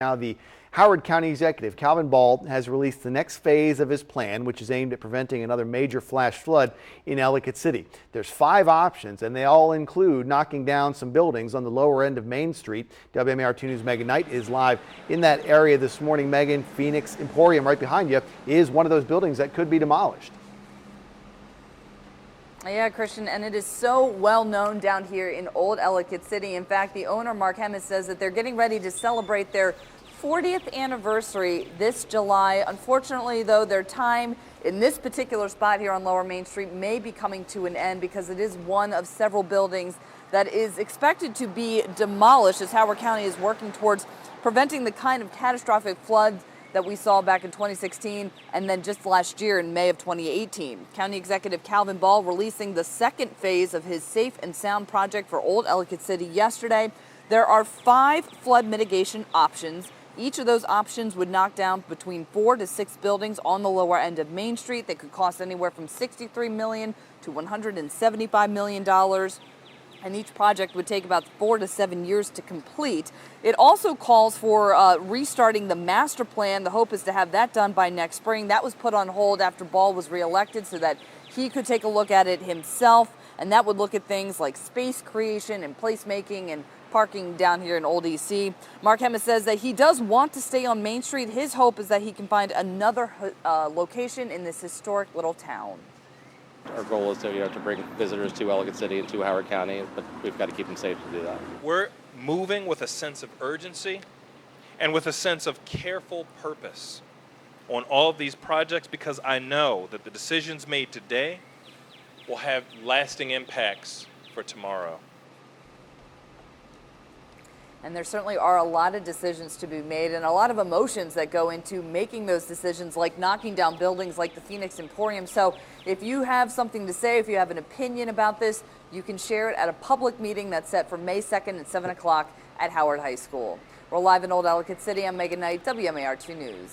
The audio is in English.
Now, the Howard County Executive, Calvin Ball, has released the next phase of his plan, which is aimed at preventing another major flash flood in Ellicott City. There's 5 options, and they all include knocking down some buildings on the lower end of Main Street. WMAR2 News' Megan Knight is live in that area this morning. Megan, Phoenix Emporium right behind you is one of those buildings that could be demolished. Yeah, Christian, and it is so well known down here in Old Ellicott City. In fact, the owner, Mark Hemmis, says that they're getting ready to celebrate their 40th anniversary this July. Unfortunately, though, their time in this particular spot here on Lower Main Street may be coming to an end because it is one of several buildings that is expected to be demolished as Howard County is working towards preventing the kind of catastrophic floods that we saw back in 2016 and then just last year in May of 2018. County Executive Calvin Ball releasing the second phase of his Safe and Sound project for Old Ellicott City yesterday. There are 5 flood mitigation options. Each of those options would knock down between 4 to 6 buildings on the lower end of Main Street that could cost anywhere from $63 million to $175 million. And each project would take about 4 to 7 years to complete. It also calls for restarting the master plan. The hope is to have that done by next spring. That was put on hold after Ball was reelected so that he could take a look at it himself. And that would look at things like space creation and placemaking and parking down here in Old EC. Mark Hemmis says that he does want to stay on Main Street. His hope is that he can find another location in this historic little town. Our goal is to bring visitors to Ellicott City and to Howard County, but we've got to keep them safe to do that. We're moving with a sense of urgency and with a sense of careful purpose on all of these projects because I know that the decisions made today will have lasting impacts for tomorrow. And there certainly are a lot of decisions to be made and a lot of emotions that go into making those decisions, like knocking down buildings like the Phoenix Emporium. So if you have something to say, if you have an opinion about this, you can share it at a public meeting that's set for May 2nd at 7 o'clock at Howard High School. We're live in Old Ellicott City. I'm Megan Knight, WMAR2 News.